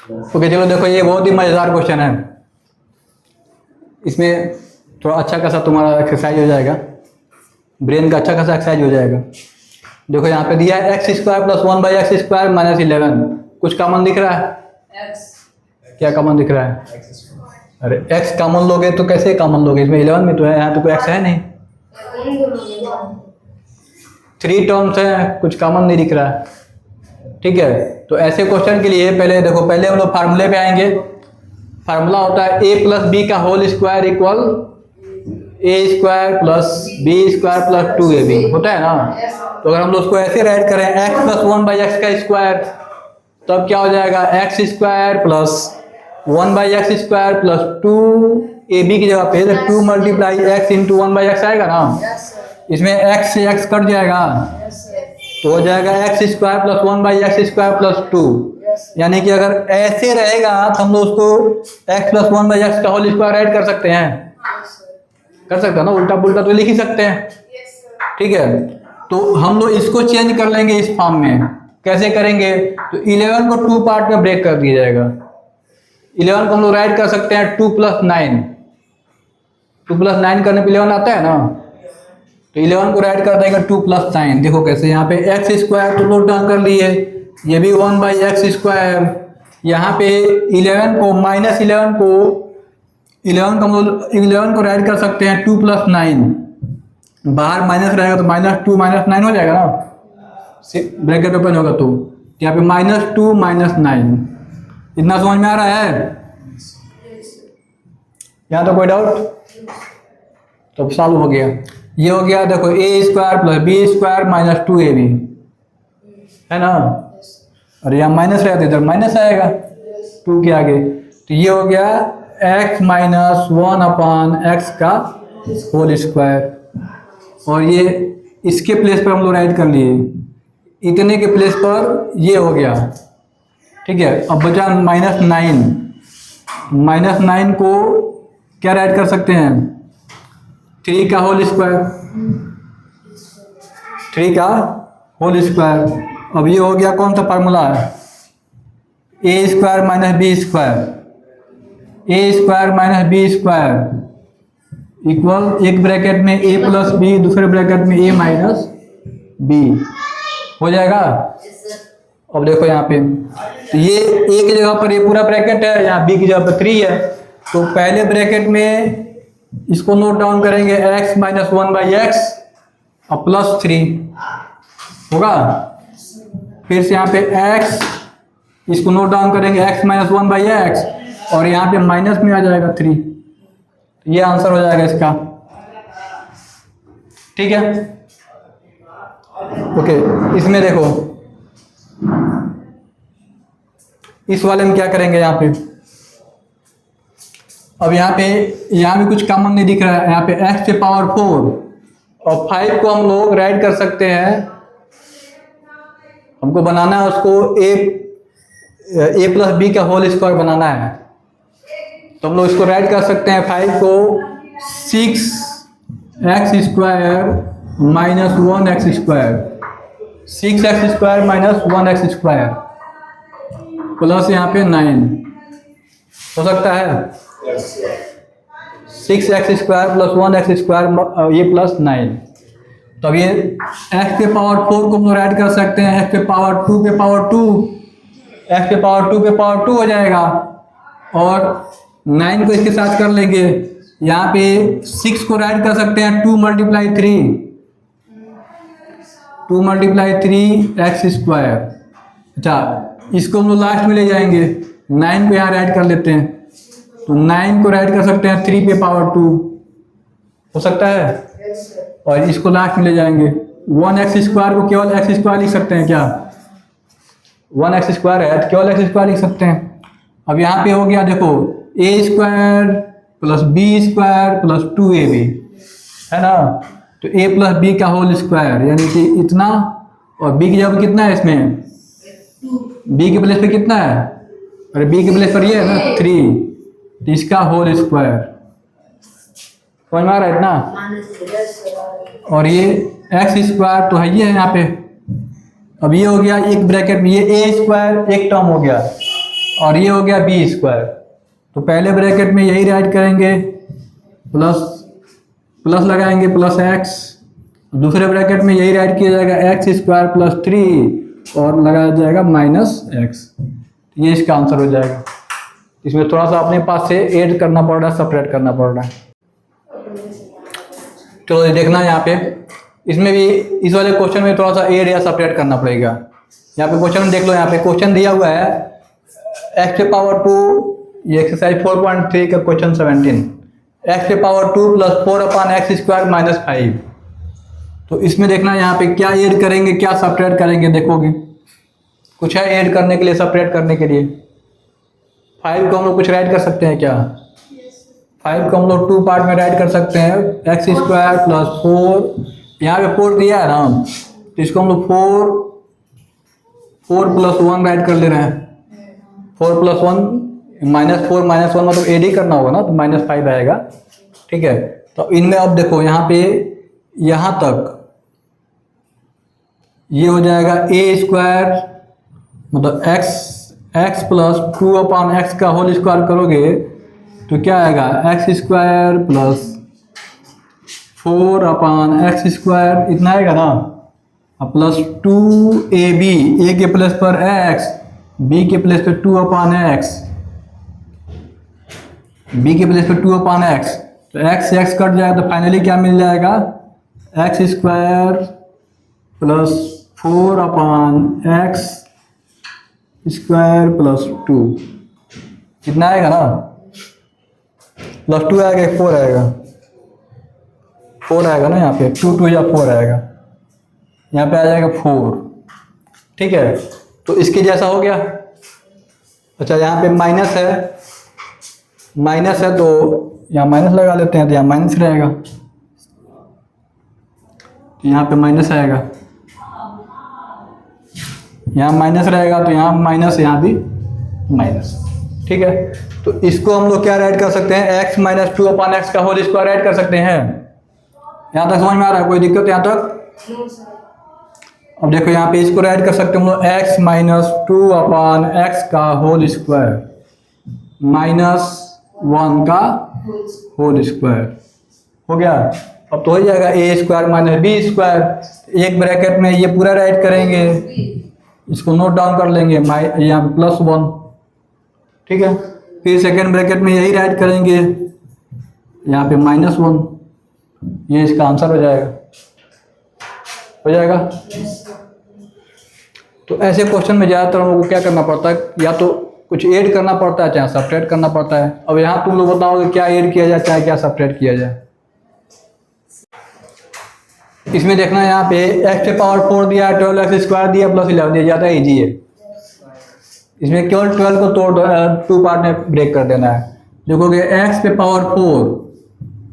Okay चलो देखो, ये बहुत ही मज़ेदार क्वेश्चन है। इसमें थोड़ा अच्छा खासा तुम्हारा एक्सरसाइज हो जाएगा, ब्रेन का अच्छा खासा एक्सरसाइज हो जाएगा। देखो यहाँ पे दिया है x square plus 1/x² minus 11। कुछ कॉमन दिख रहा है? क्या कॉमन दिख रहा है? अरे एक्स कॉमन लोगे तो कैसे कॉमन लोगे? इसमें 11 में तो है, यहाँ तो कोई एक्स है नहीं। 3 टर्म्स है, कुछ कॉमन नहीं दिख रहा है। ठीक है, तो ऐसे क्वेश्चन के लिए पहले देखो, पहले हम लोग फार्मूले पे आएंगे। फार्मूला होता है a प्लस बी का whole square equal a² plus b² plus 2ab, होता है ना। तो अगर हम लोग उसको ऐसे राइट करें x प्लस 1/x का स्क्वायर, तब क्या हो जाएगा? x² plus 1/x² plus 2ab की जगह पे 2 मल्टीप्लाई x इंटू 1/x आएगा ना। इसमें x से x कट जाएगा तो हो जाएगा x² प्लस 1/x² प्लस 2। यानी कि अगर ऐसे रहेगा तो हम लोग उसको x प्लस 1/x का होल स्क्वायर ऐड कर सकते हैं। कर सकते हैं ना, उल्टा पुल्टा तो लिख ही सकते हैं। ठीक है, तो हम लोग इसको चेंज कर लेंगे इस फॉर्म में। कैसे करेंगे? तो 11 को 2 पार्ट में ब्रेक कर दिया जाएगा। 11 को हम लोग राइट कर सकते हैं 2 + 9। 2 + 9 करने पे 11 आता है ना, तो 11 को राइट कर देंगे 2 + 9। देखो कैसे, यहाँ पे x² तो नोट डाउन कर लिए, ये भी 1/x²। यहाँ पे 11 को माइनस 11 को 11 को हम लोग 11 को राइट कर सकते हैं 2 + 9। बाहर माइनस रहेगा तो -2 - 9 हो जाएगा ना, ब्रैकेट ओपन होगा तो यहाँ पे -2 - 9। इतना समझ में आ रहा है? यहाँ तो कोई डाउट? तो सॉल्व हो गया। ये हो गया, देखो a² plus b² minus 2ab है ना। और यहाँ माइनस रहेगा तो इधर माइनस आएगा 2 के आगे। तो ये हो गया x माइनस 1/x का होल स्क्वायर। और ये इसके प्लेस पर हम लोग राइट कर लिए, इतने के प्लेस पर ये हो गया। ठीक है, अब बचा -9। -9 को क्या राइट कर सकते हैं? 3 का होल स्क्वायर। 3 का होल स्क्वायर। अब ये हो गया, कौन सा फार्मूला है? a² minus b² a² minus b² equal एक ब्रैकेट में a प्लस b, दूसरे ब्रैकेट में a माइनस b हो जाएगा। अब देखो यहाँ पे, तो ये a की जगह पर ये पूरा ब्रैकेट है, यहाँ b की जगह पर 3 है। तो पहले ब्रैकेट में इसको नोट डाउन करेंगे x माइनस 1/x और प्लस 3 होगा। फिर से यहाँ पे x, इसको नोट डाउन करेंगे x माइनस 1/x और यहाँ पे माइनस में आ जाएगा 3। तो ये आंसर हो जाएगा इसका। ठीक है, ओके। इसमें देखो, इस वाले में क्या करेंगे? यहाँ पे अब यहाँ भी कुछ कॉमन नहीं दिख रहा है। यहाँ पे x से पावर 4 और 5 को हम लोग राइट कर सकते हैं। हमको बनाना है उसको a प्लस b का होल स्क्वायर बनाना है। तो हम लोग इसको राइट कर सकते हैं 5 को 6x² minus 1x², 6x² minus 1x² plus यहाँ पे 9 हो सकता है। 6x² प्लस 1x² ये प्लस 9। तो अब ये x पे पावर 4 को हम लोग ऐड कर सकते हैं x पे पावर 2 पे पावर 2, x पे पावर 2 पे पावर 2 हो जाएगा। और 9 को इसके साथ कर लेंगे। यहाँ पे 6 को ऐड कर सकते हैं 2 × 3, 2 × 3x²। अच्छा, इसको हम लोग लास्ट में ले जाएंगे, 9 को यहाँ ऐड कर लेते हैं। तो 9 को ऐड कर सकते हैं 3 पे पावर 2 हो सकता है। और इसको लास्ट में ले जाएंगे, 1x² को केवल x² लिख सकते हैं क्या? 1x² है तो केवल x² लिख सकते हैं। अब यहाँ पे हो गया, देखो a² plus b² plus 2ab है ना। तो a प्लस b का होल स्क्वायर यानी कि इतना, और b की जगह कितना है इसमें? b के प्लेस पे कितना है? अरे b के प्लेस पर ये है ना 3, तो इसका होल स्क्वायर। समझ में आ रहा है इतना? और ये x² तो है ये है यहाँ पे। अब ये हो गया एक ब्रैकेट में, ये a² एक टर्म हो गया और ये हो गया बी स्क्वायर। तो पहले ब्रैकेट में यही राइट करेंगे, प्लस लगाएंगे प्लस एक्स, दूसरे ब्रैकेट में यही राइट किया जाएगा एक्स स्क्वायर प्लस 3 और लगाया जाएगा माइनस एक्स। ये इसका आंसर हो जाएगा। इसमें थोड़ा सा अपने पास से ऐड करना पड़ रहा है, सेपरेट करना पड़ रहा है। चलो ये देखना यहाँ पे, इसमें भी इस वाले क्वेश्चन में थोड़ा सा ऐड या सेपरेट करना पड़ेगा। यहाँ पे क्वेश्चन देख लो, यहाँ पे क्वेश्चन दिया हुआ है एक्स के पावर 2, ये एक्सरसाइज 4.3 का क्वेश्चन 17, एक्स के पावर 2 प्लस 4 अपान एक्स स्क्वायर माइनस 5। तो इसमें देखना यहाँ पे क्या ऐड करेंगे क्या सेपरेट करेंगे, देखोगे कुछ है ऐड करने के लिए, सेपरेट करने के लिए। 5 को हम लोग कुछ राइट कर सकते हैं क्या? 5 को हम लोग 2 पार्ट में राइट कर सकते हैं, एक्स स्क्वायर प्लस 4, यहाँ पे 4 दिया है ना, तो इसको हम लोग 4 प्लस 1 राइट कर ले रहे हैं। 4 प्लस 1 -4 -1 मतलब एड ही करना होगा ना, तो -5 आएगा। ठीक है, तो इनमें अब देखो यहाँ पे यहाँ तक ये हो जाएगा ए स्क्वायर, मतलब एक्स प्लस 2 अपान एक्स का होल स्क्वायर करोगे तो क्या आएगा, एक्स स्क्वायर प्लस 4 अपान एक्स स्क्वायर, इतना आएगा ना, प्लस 2ab, ए के प्लेस पर एक्स, बी के प्लेस पर 2 अपान एक्स, बी के प्लेस पर 2 अपान एक्स, तो एक्स कट जाएगा तो फाइनली क्या मिल जाएगा, एक्स स्क्वायर प्लस 4 अपान एक्स स्क्वायर प्लस 2, कितना आएगा ना, प्लस 2 आएगा, 4 आएगा, 4 आएगा ना यहाँ पे, 2 या 4 आएगा, यहाँ पे आ जाएगा 4। ठीक है, तो इसके जैसा हो गया। अच्छा यहाँ पे माइनस है तो यहाँ माइनस लगा लेते हैं, तो यहाँ माइनस रहेगा, तो यहाँ पे माइनस आएगा, यहाँ माइनस रहेगा तो यहाँ माइनस, यहाँ भी माइनस। ठीक है, तो इसको हम लोग क्या राइट कर सकते हैं, x माइनस 2 अपान एक्स का होल स्क्वायर राइट कर सकते हैं। यहाँ तक समझ में आ रहा है, कोई दिक्कत यहाँ तक? अब देखो यहाँ पे इसको राइट कर सकते हैं हम लोग x माइनस 2 अपान एक्स का होल स्क्वायर माइनस 1 का होल स्क्वायर हो गया। अब तो हो जाएगा ए स्क्वायर माइनस बी स्क्वायर, एक ब्रैकेट में ये पूरा राइट करेंगे, इसको नोट डाउन कर लेंगे, यहाँ पे प्लस 1। ठीक है, फिर सेकेंड ब्रैकेट में यही राइट करेंगे, यहाँ पे -1, ये इसका आंसर हो जाएगा, तो ऐसे क्वेश्चन में ज़्यादातर हम लोग को क्या करना पड़ता है, या तो कुछ ऐड करना पड़ता है चाहे सब्ट्रैक्ट करना पड़ता है। अब यहाँ तुम लोग बताओगे क्या ऐड किया जाए चाहे क्या सब्ट्रैक्ट किया जाए। इसमें देखना यहाँ पे x के पावर 4 दिया, 12x स्क्वायर दिया प्लस 11 दिया, ज़्यादा ईजी है। इसमें केवल 12 को तोड़ 2 पार्ट में ब्रेक कर देना है। देखोगे x पे पावर 4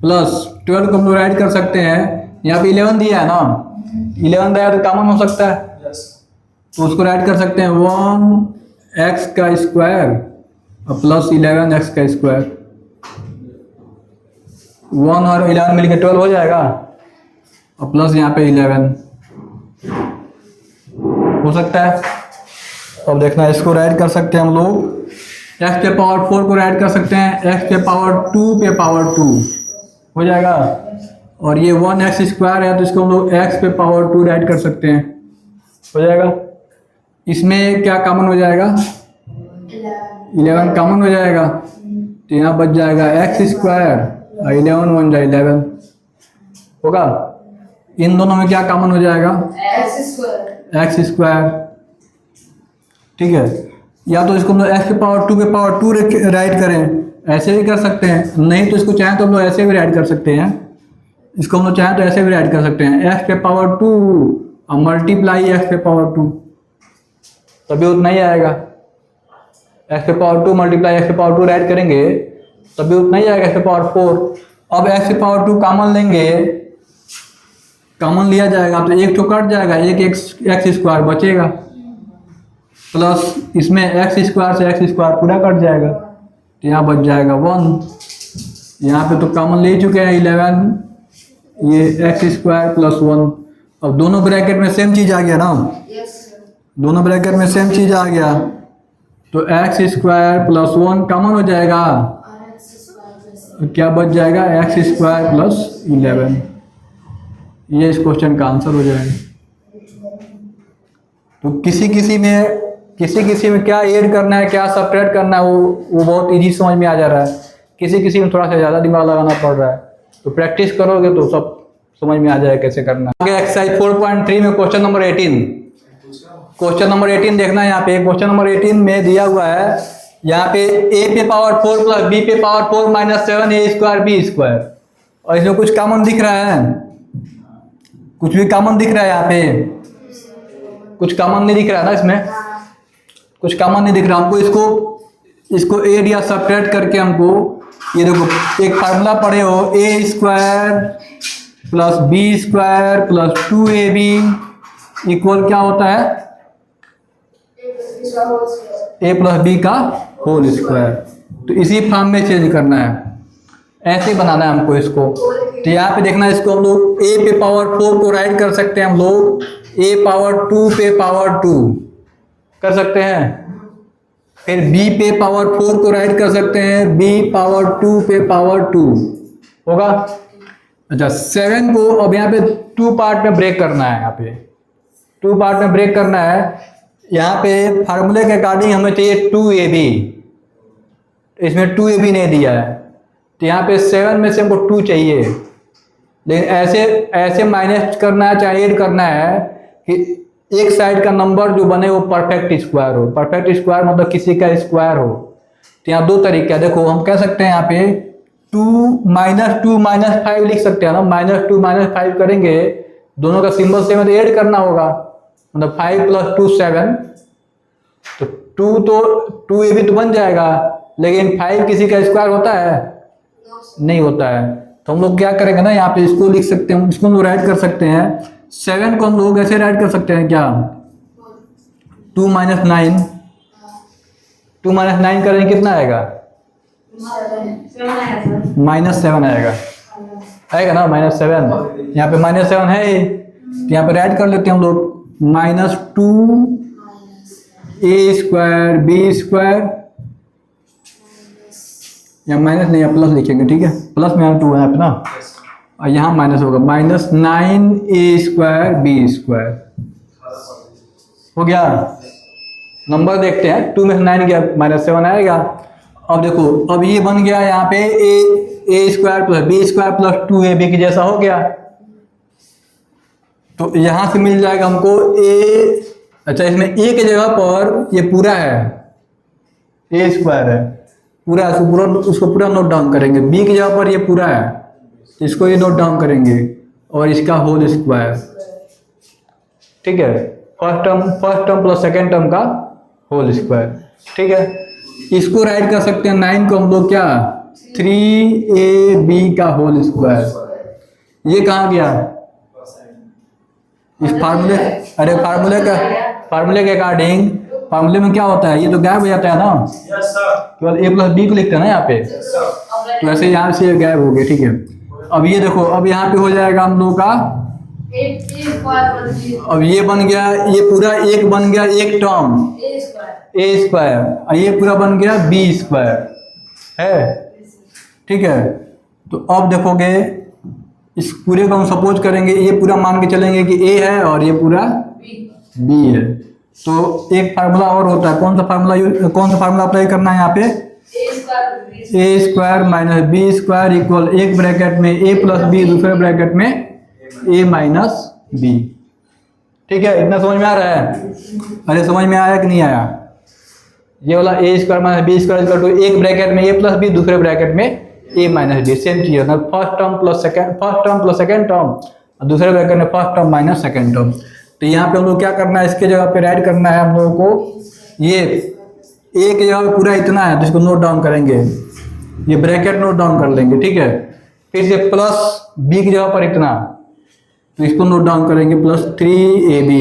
प्लस 12 को हम लोग राइट कर सकते हैं, यहाँ पे 11 दिया है ना, 11 दिया तो कॉमन हो सकता है, तो उसको राइट कर सकते हैं 1x का स्क्वायर प्लस 11x का स्क्वायर, 1 और 11 मिलकर 12 हो जाएगा और प्लस यहाँ पे 11 हो सकता है। अब देखना इसको राइट कर सकते हैं हम लोग, x पे पावर 4 को राइट कर सकते हैं x पे पावर 2 पे पावर 2 हो जाएगा, और ये 1x स्क्वायर है तो इसको हम लोग x पे पावर 2 राइट कर सकते हैं, हो जाएगा। इसमें क्या कॉमन हो जाएगा, 11 कॉमन हो जाएगा, तो यहाँ बच जाएगा x स्क्वायर, 11 1 जा 11 होगा। इन दोनों में क्या कॉमन हो जाएगा, x स्क्वायर। ठीक है, या तो इसको हम लोग x पे पावर 2 पे पावर 2 राइट करें, ऐसे भी कर सकते हैं, नहीं तो इसको चाहें तो हम लोग ऐसे भी राइट कर सकते हैं, इसको हम लोग चाहें तो ऐसे भी राइट कर सकते हैं, x पे पावर 2 और मल्टीप्लाई x पे पावर 2, तभी उतना ही आएगा। x पे पावर 2 मल्टीप्लाई x पे पावर 2 राइट करेंगे तभी उतना ही आएगा, x पे पावर 4। अब x पे पावर 2 कॉमन लेंगे, कॉमन लिया जाएगा तो एक तो कट जाएगा, एक एक्स स्क्वायर बचेगा, प्लस इसमें एक्स स्क्वायर से एक्स स्क्वायर पूरा कट जाएगा, तो यहाँ बच जाएगा 1। यहाँ पे तो कॉमन ले चुके हैं 11, ये एक्स स्क्वायर प्लस 1। अब दोनों ब्रैकेट में सेम चीज़ आ गया ना, दोनों ब्रैकेट में सेम चीज़ आ गया, तो एक्स स्क्वायर प्लस 1 कॉमन हो जाएगा, क्या बच जाएगा, एक्स स्क्वायर प्लस 11। ये इस क्वेश्चन का आंसर हो जाएगा। तो किसी किसी में क्या ऐड करना है, क्या सब्ट्रैक्ट करना है, वो बहुत इजी समझ में आ जा रहा है। किसी किसी में थोड़ा सा ज़्यादा दिमाग लगाना पड़ रहा है। तो प्रैक्टिस करोगे तो सब समझ में आ जाएगा कैसे करना है। आगे एक्सरसाइज 4.3 में क्वेश्चन नंबर 18। क्वेश्चन नंबर 18 देखना है। यहाँ पे क्वेश्चन नंबर 18 में दिया हुआ है, यहाँ पे a पे पावर 4 प्लस b पे power 4 minus 7 a square b square, और इसमें कुछ कॉमन दिख रहा है, कुछ भी कॉमन दिख रहा है। यहाँ पे कुछ कॉमन नहीं दिख रहा है ना, इसमें कुछ कॉमन नहीं दिख रहा हमको। इसको एड या सब्ट्रैक्ट करके हमको, ये देखो एक फार्मूला पढ़े हो, a square plus b square plus 2ab equal क्या होता है, a प्लस b का होल स्क्वायर। तो इसी फॉर्म में चेंज करना है, ऐसे बनाना है हमको इसको। तो यहाँ पे देखना, इसको हम लोग a पे पावर 4 को राइट कर सकते हैं, हम लोग a पावर 2 पे पावर 2 कर सकते हैं। फिर b पे पावर 4 को राइट कर सकते हैं, b पावर 2 पे पावर 2 होगा। अच्छा 7 को अब यहाँ पे 2 पार्ट में ब्रेक करना है, यहाँ पे 2 पार्ट में ब्रेक करना है। यहाँ पे फार्मूले के अकॉर्डिंग हमें चाहिए 2ab, इसमें 2ab नहीं दिया है, तो यहाँ पे 7 में से हमको 2 चाहिए। लेकिन ऐसे माइनस करना है, चाहे ऐड करना है कि एक साइड का नंबर जो बने वो परफेक्ट स्क्वायर हो। परफेक्ट स्क्वायर मतलब किसी का स्क्वायर हो। तो यहाँ 2 तरीके हैं। देखो हम कह सकते हैं यहाँ पे 2 माइनस 5 लिख सकते हैं ना, -2 -5 करेंगे, दोनों का सिंबल सेम है तो ऐड करना होगा, मतलब 5 + 2 7। तो 2ab तो बन जाएगा, लेकिन 5 किसी का स्क्वायर होता है, नहीं होता है। तो हम लोग क्या करेंगे ना, यहाँ पे इसको लिख सकते हैं, इसको हम लोग राइट कर सकते हैं। 7 को हम लोग ऐसे राइट कर सकते हैं क्या, 2 - 9, 2 - 9 करेंगे कितना आएगा, -7 आएगा, आएगा ना -7। यहाँ पे -7 है, तो यहाँ पे राइट कर लेते हैं हम लोग, -2a स्क्वायर b स्क्वायर, यहाँ माइनस नहीं है प्लस लिखेंगे, ठीक है, प्लस में 2 है यहाँ पे ना, और यहाँ माइनस होगा, -9a स्क्वायर b स्क्वायर हो गया। नंबर देखते हैं, 2 में से 9 गया, -7 आएगा। अब देखो, अब ये बन गया यहाँ पे a square plus b square plus 2ab के जैसा हो गया। तो यहाँ से मिल जाएगा हमको a, अच्छा इसमें a के जगह पर ये पूरा है, a स्क्वायर है पूरा, उसको पूरा नोट डाउन करेंगे। b की जगह पर ये पूरा है, इसको ये नोट डाउन करेंगे, और इसका होल स्क्वायर, ठीक है, first term plus second term का होल स्क्वायर, ठीक है। इसको राइट कर सकते हैं, 9 को हम लोग क्या, 3ab का होल स्क्वायर। ये कहाँ गया, इस फार्मूले, अरे फार्मूले के अकॉर्डिंग, फार्मूले में क्या होता है, ये तो गायब हो जाता है ना, केवल a + b को लिखते हैं ना यहाँ पे, तो ऐसे यहाँ से गायब हो गए, ठीक है। अब ये देखो, अब यहाँ पे हो जाएगा हम लोगों का, अब ये बन गया, ये पूरा एक बन गया, एक टर्म a स्क्वायर, और ये पूरा बन गया b स्क्वायर है, ठीक है। तो अब देखोगे, इस पूरे को हम सपोज करेंगे, ये पूरा मान के चलेंगे कि a है और ये पूरा b है। तो एक फार्मूला और होता है, कौन सा फार्मूला अप्लाई करना है यहाँ पे, a square minus b square equal, एक ब्रैकेट में a प्लस b, दूसरे ब्रैकेट में a माइनस b, ठीक है। इतना समझ में आ रहा है, अरे समझ में आया कि नहीं आया, ये वाला a square minus b square equal to, एक ब्रैकेट में a प्लस b, दूसरे ब्रैकेट में a माइनस b, सेम चीज है, first term plus second term, और दूसरे ब्रैकेट में first term minus second term. तो यहाँ पे हम लोग क्या करना है, इसके जगह पे राइट करना है हम लोगों को, ये a के जगह पे पूरा इतना है, जिसको नोट डाउन करेंगे, ये ब्रैकेट नोट डाउन कर लेंगे, ठीक है। फिर से प्लस b की जगह पर इतना, तो इसको नोट डाउन करेंगे, प्लस 3ab,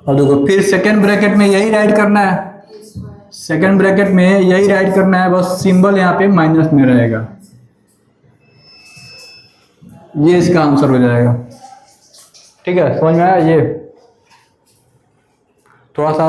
और देखो फिर सेकेंड ब्रैकेट में यही राइट करना है, सेकेंड ब्रैकेट में यही राइट करना है, बस सिंबल यहाँ पे माइनस में रहेगा, ये इसका आंसर हो जाएगा, ठीक है। समझ में आया, ये थोड़ा सा